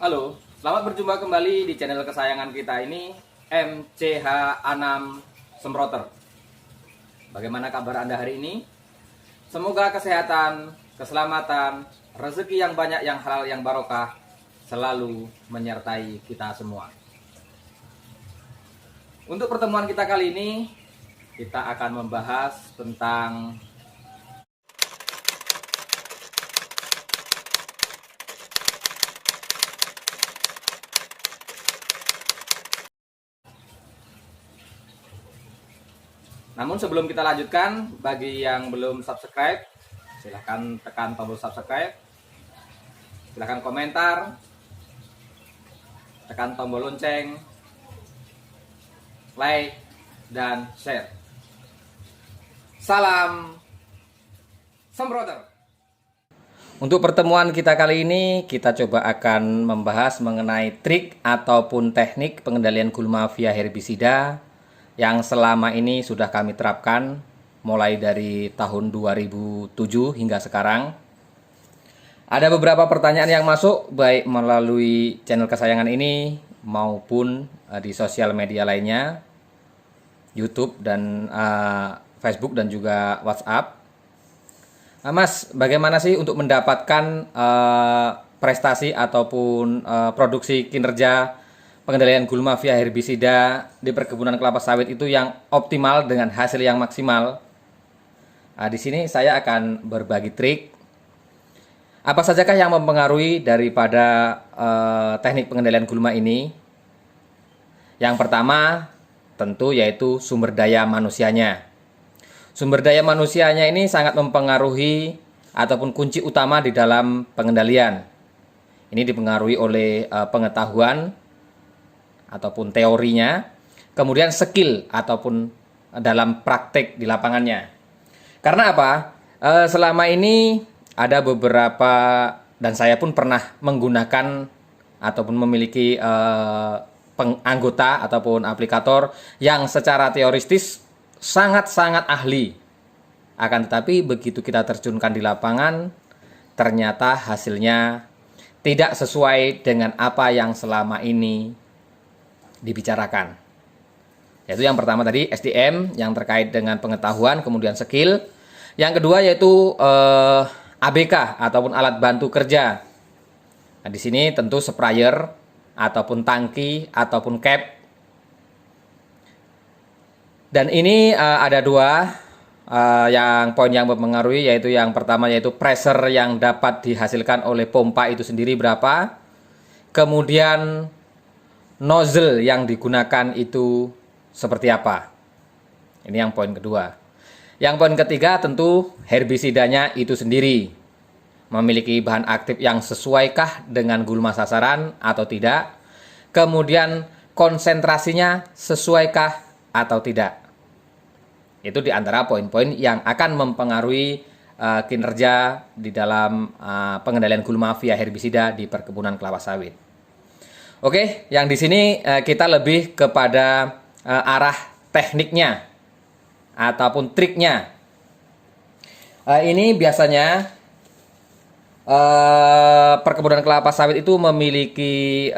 Halo, selamat berjumpa kembali di channel kesayangan kita ini, MCH Anam Semproter. Bagaimana kabar Anda hari ini? Semoga kesehatan, keselamatan, rezeki yang banyak, yang halal, yang barokah selalu menyertai kita semua. Untuk pertemuan kita kali ini, kita akan membahas tentang Namun sebelum kita lanjutkan, bagi yang belum subscribe, silahkan tekan tombol subscribe, silahkan komentar, tekan tombol lonceng, like, dan share. Salam Semproter. Untuk pertemuan kita kali ini, kita coba akan membahas mengenai trik ataupun teknik pengendalian gulma via herbisida yang selama ini sudah kami terapkan mulai dari tahun 2007 hingga sekarang. Ada beberapa pertanyaan yang masuk baik melalui channel kesayangan ini maupun di sosial media lainnya, YouTube dan Facebook dan juga WhatsApp. Mas, bagaimana sih untuk mendapatkan prestasi ataupun produksi kinerja pengendalian gulma via herbisida di perkebunan kelapa sawit itu yang optimal dengan hasil yang maksimal? Di sini saya akan berbagi trik. Apa sajakah yang mempengaruhi daripada teknik pengendalian gulma ini? Yang pertama tentu yaitu sumber daya manusianya. Sumber daya manusianya ini sangat mempengaruhi ataupun kunci utama di dalam pengendalian. Ini dipengaruhi oleh pengetahuan ataupun teorinya, kemudian skill ataupun dalam praktek di lapangannya. Karena apa? Selama ini ada beberapa, dan saya pun pernah menggunakan ataupun memiliki anggota ataupun aplikator yang secara teoristis sangat-sangat ahli. Akan tetapi begitu kita terjunkan di lapangan, ternyata hasilnya tidak sesuai dengan apa yang selama ini dibicarakan. Yaitu yang pertama tadi SDM yang terkait dengan pengetahuan, kemudian skill. Yang kedua yaitu ABK ataupun alat bantu kerja. Nah, di sini tentu sprayer ataupun tangki ataupun cap. Dan ini ada dua yang poin yang mempengaruhi, yaitu yang pertama yaitu pressure yang dapat dihasilkan oleh pompa itu sendiri berapa. Kemudian nozzle yang digunakan itu seperti apa. Ini yang poin kedua. Yang poin ketiga tentu herbisidanya itu sendiri. Memiliki bahan aktif yang sesuaikah dengan gulma sasaran atau tidak. Kemudian konsentrasinya sesuaikah atau tidak. Itu diantara poin-poin yang akan mempengaruhi kinerja di dalam pengendalian gulma via herbisida di perkebunan kelapa sawit. Oke, yang di sini kita lebih kepada arah tekniknya ataupun triknya. Ini biasanya perkebunan kelapa sawit itu memiliki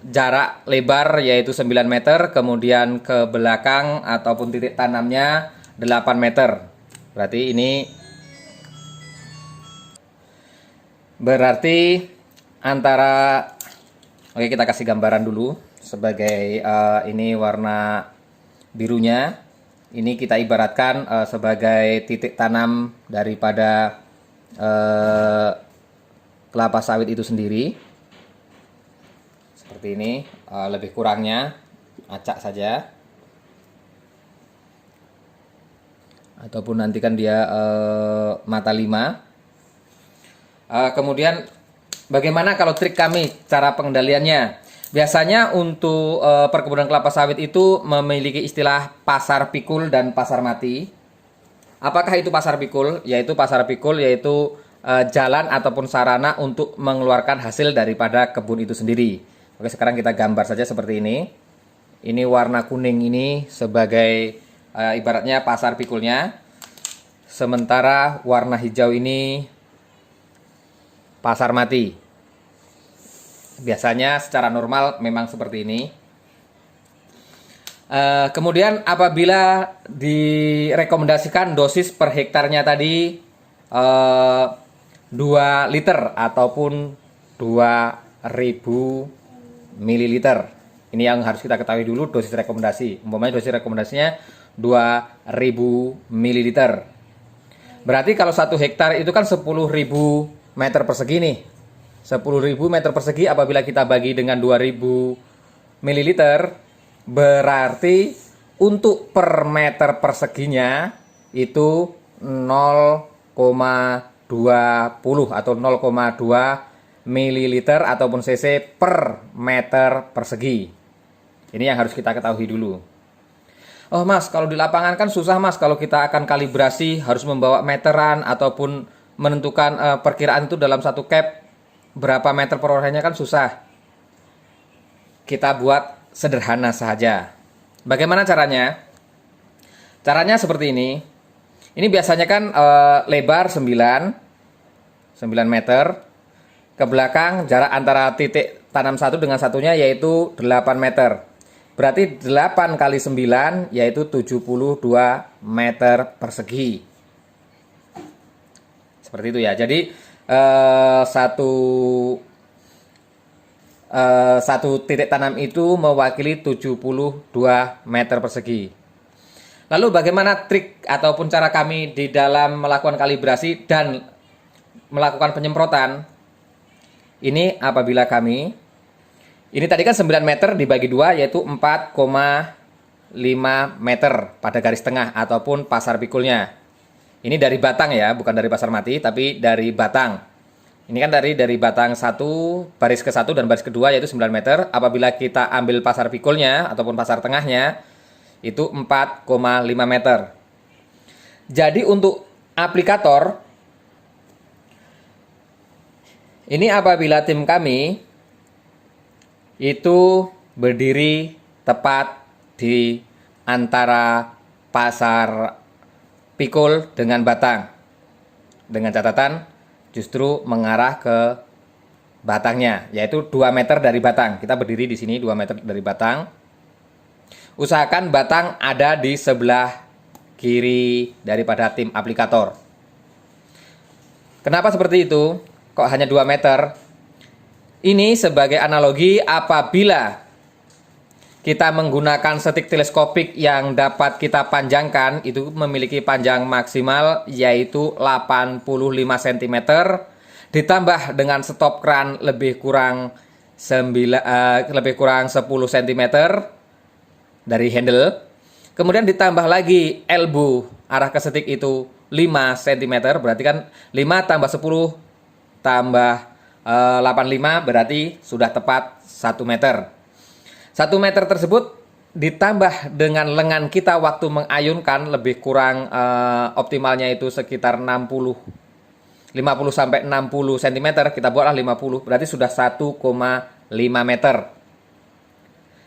jarak lebar yaitu 9 meter, kemudian ke belakang ataupun titik tanamnya 8 meter. Berarti antara, oke, kita kasih gambaran dulu sebagai ini warna birunya. Ini kita ibaratkan sebagai titik tanam daripada kelapa sawit itu sendiri. Seperti ini, lebih kurangnya acak saja. Ataupun nanti kan dia mata 5. Kemudian bagaimana kalau trik kami cara pengendaliannya? Biasanya untuk perkebunan kelapa sawit itu memiliki istilah pasar pikul dan pasar mati. Apakah itu pasar pikul? Yaitu pasar pikul yaitu jalan ataupun sarana untuk mengeluarkan hasil daripada kebun itu sendiri. Oke, sekarang kita gambar saja seperti ini. Ini warna kuning ini sebagai ibaratnya pasar pikulnya. Sementara warna hijau ini pasar mati. Biasanya secara normal memang seperti ini. Kemudian apabila direkomendasikan dosis per hektarnya tadi 2 liter ataupun 2000 ml. Ini yang harus kita ketahui dulu dosis rekomendasi. Umpamanya dosis rekomendasinya 2000 ml. Berarti kalau 1 hektar itu kan 10.000 meter persegi nih. 10.000 meter persegi apabila kita bagi dengan 2000 ml, berarti untuk per meter perseginya itu 0,20 atau 0,2 mililiter ataupun cc per meter persegi. Ini yang harus kita ketahui dulu. Oh mas, kalau di lapangan kan susah mas, kalau kita akan kalibrasi harus membawa meteran ataupun menentukan perkiraan itu dalam satu cap berapa meter per orangnya kan susah. Kita buat sederhana saja. Bagaimana caranya? Caranya seperti ini. Ini biasanya kan lebar 9 meter. Ke belakang jarak antara titik tanam satu dengan satunya yaitu 8 meter. Berarti 8 kali 9 yaitu 72 meter persegi. Seperti itu ya. Jadi satu titik tanam itu mewakili 72 meter persegi. Lalu bagaimana trik ataupun cara kami di dalam melakukan kalibrasi dan melakukan penyemprotan? Ini apabila kami, ini tadi kan 9 meter dibagi 2 yaitu 4,5 meter pada garis tengah ataupun pasar pikulnya. Ini dari batang ya, bukan dari pasar mati, tapi dari batang. Ini kan dari batang satu, baris ke-1 dan baris kedua yaitu 9 meter. Apabila kita ambil pasar pikulnya ataupun pasar tengahnya, itu 4,5 meter. Jadi untuk aplikator, ini apabila tim kami itu berdiri tepat di antara pasar pikul dengan batang. Dengan catatan justru mengarah ke batangnya, yaitu 2 meter dari batang. Kita berdiri di sini 2 meter dari batang. Usahakan batang ada di sebelah kiri daripada tim aplikator. Kenapa seperti itu? Kok hanya 2 meter? Ini sebagai analogi apabila kita menggunakan setik teleskopik yang dapat kita panjangkan, itu memiliki panjang maksimal yaitu 85 cm, ditambah dengan stop kran lebih kurang 10 cm dari handle, kemudian ditambah lagi elbow arah ke setik itu 5 cm, berarti kan 5 tambah 10 tambah 85 berarti sudah tepat 1 meter. 1 meter tersebut ditambah dengan lengan kita waktu mengayunkan lebih kurang optimalnya itu sekitar 50 sampai 60 cm, kita buatlah 50, berarti sudah 1,5 meter.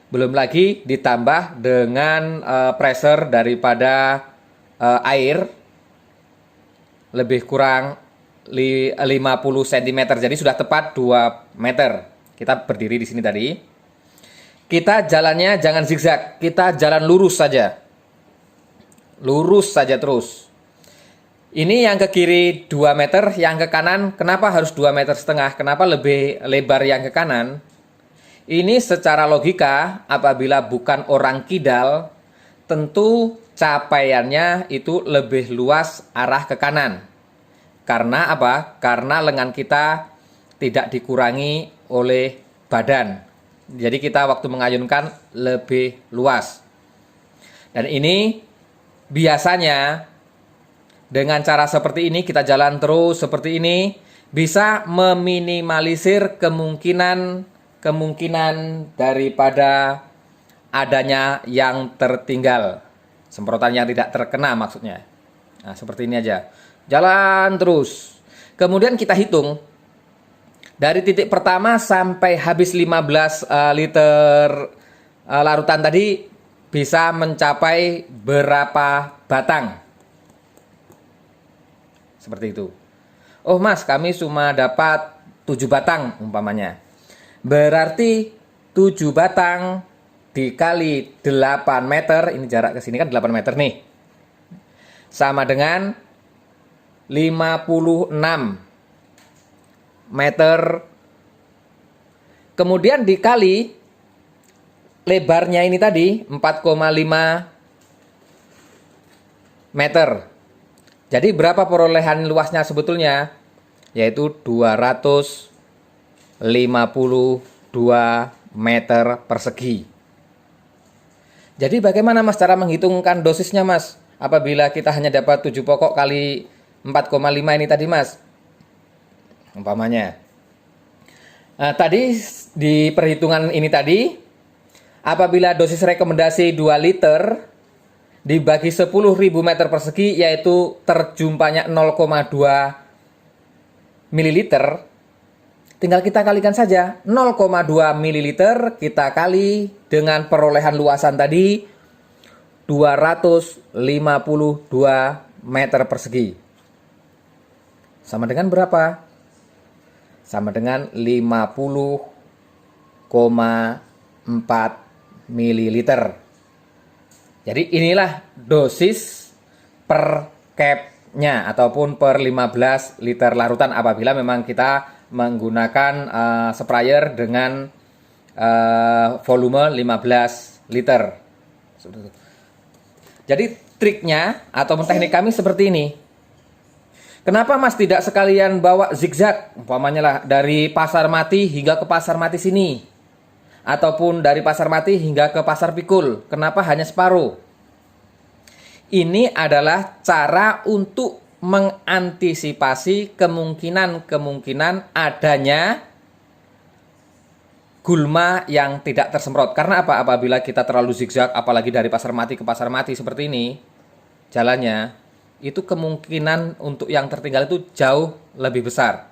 Belum lagi ditambah dengan pressure daripada air lebih kurang 50 cm, jadi sudah tepat 2 meter. Kita berdiri di sini tadi. Kita jalannya jangan zigzag, kita jalan lurus saja. Lurus saja terus. Ini yang ke kiri 2 meter, yang ke kanan kenapa harus 2,5 meter? Kenapa lebih lebar yang ke kanan? Ini secara logika, apabila bukan orang kidal, tentu capaiannya itu lebih luas arah ke kanan. Karena apa? Karena lengan kita tidak dikurangi oleh badan. Jadi kita waktu mengayunkan lebih luas. Dan ini biasanya dengan cara seperti ini, kita jalan terus seperti ini, bisa meminimalisir kemungkinan daripada adanya yang tertinggal. Semprotan yang tidak terkena maksudnya. Nah, seperti ini aja. Jalan terus. Kemudian kita hitung dari titik pertama sampai habis 15 liter larutan tadi bisa mencapai berapa batang. Seperti itu. Oh mas, kami cuma dapat 7 batang umpamanya. Berarti 7 batang dikali 8 meter, ini jarak ke sini kan 8 meter nih, sama dengan 56 meter. Kemudian dikali lebarnya ini tadi 4,5 meter. Jadi berapa perolehan luasnya sebetulnya? Yaitu 252 meter persegi. Jadi bagaimana Mas cara menghitungkan dosisnya Mas? Apabila kita hanya dapat 7 pokok kali 4,5 ini tadi Mas. Umpamanya. Nah, tadi di perhitungan ini tadi, apabila dosis rekomendasi 2 liter dibagi 10.000 meter persegi, yaitu terjumpanya 0,2 mililiter, tinggal kita kalikan saja. 0,2 mililiter kita kali dengan perolehan luasan tadi 252 meter persegi. Sama dengan berapa? Sama dengan 50,4 mililiter. Jadi inilah dosis per capnya ataupun per 15 liter larutan apabila memang kita menggunakan sprayer dengan volume 15 liter. Jadi triknya ataupun teknik kami seperti ini. Kenapa Mas tidak sekalian bawa zigzag, umpamanya lah dari Pasar Mati hingga ke Pasar Mati sini, ataupun dari Pasar Mati hingga ke Pasar Pikul? Kenapa hanya separuh? Ini adalah cara untuk mengantisipasi kemungkinan adanya gulma yang tidak tersemprot. Karena apa? Apabila kita terlalu zigzag, apalagi dari Pasar Mati ke Pasar Mati seperti ini jalannya, itu kemungkinan untuk yang tertinggal itu jauh lebih besar.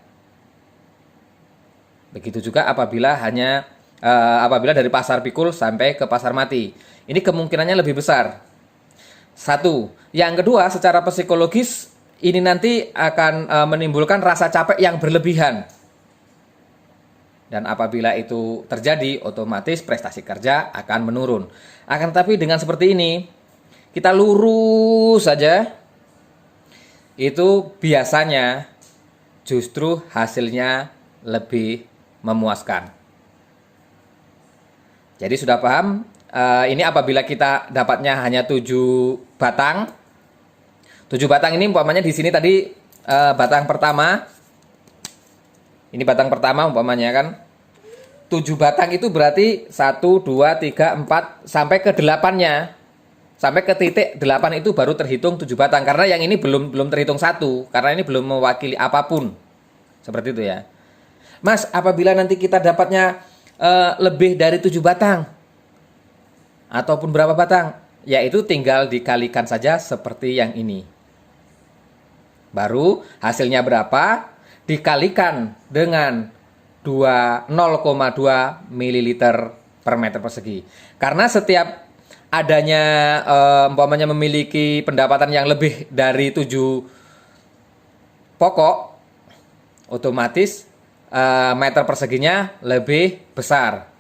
Begitu juga apabila dari Pasar Pikul sampai ke Pasar Mati, ini kemungkinannya lebih besar. Satu. Yang kedua, secara psikologis ini nanti akan menimbulkan rasa capek yang berlebihan. Dan apabila itu terjadi, otomatis prestasi kerja akan menurun. Akan tetapi dengan seperti ini, kita lurus saja, itu biasanya justru hasilnya lebih memuaskan. Jadi sudah paham? Ini apabila kita dapatnya hanya 7 batang. 7 batang ini umpamanya di sini tadi batang pertama. Ini batang pertama umpamanya kan. 7 batang itu berarti 1, 2, 3, 4 sampai ke 8-nya. Sampai ke titik 8 itu baru terhitung 7 batang. Karena yang ini belum terhitung 1. Karena ini belum mewakili apapun. Seperti itu ya. Mas, apabila nanti kita dapatnya lebih dari 7 batang. Ataupun berapa batang? Yaitu tinggal dikalikan saja seperti yang ini. Baru hasilnya berapa? Dikalikan dengan 0,2 ml per meter persegi. Karena setiap adanya umpamanya memiliki pendapatan yang lebih dari 7 pokok, otomatis meter perseginya lebih besar.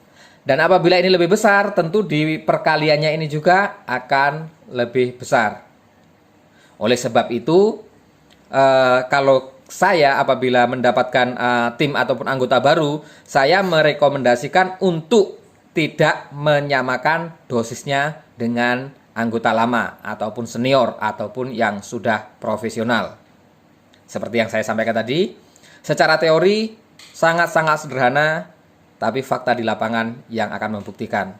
Dan apabila ini lebih besar, tentu di perkaliannya ini juga akan lebih besar. Oleh sebab itu, kalau saya apabila mendapatkan tim ataupun anggota baru, saya merekomendasikan untuk tidak menyamakan dosisnya dengan anggota lama ataupun senior ataupun yang sudah profesional. Seperti yang saya sampaikan tadi, secara teori sangat-sangat sederhana, tapi fakta di lapangan yang akan membuktikan.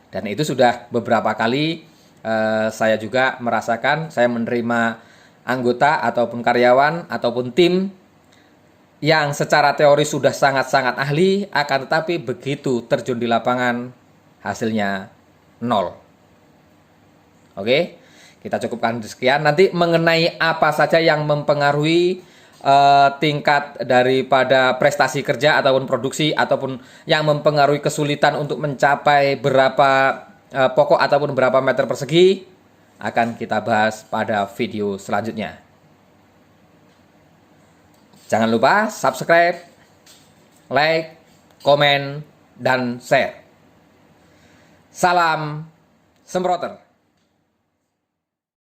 Dan itu sudah beberapa kali saya juga merasakan, saya menerima anggota ataupun karyawan ataupun tim yang secara teori sudah sangat-sangat ahli, akan tetapi begitu terjun di lapangan hasilnya 0. Oke, kita cukupkan sekian. Nanti mengenai apa saja yang mempengaruhi tingkat daripada prestasi kerja ataupun produksi, ataupun yang mempengaruhi kesulitan untuk mencapai berapa pokok ataupun berapa meter persegi, akan kita bahas pada video selanjutnya. Jangan lupa subscribe, like, komen, dan share. Salam semproter.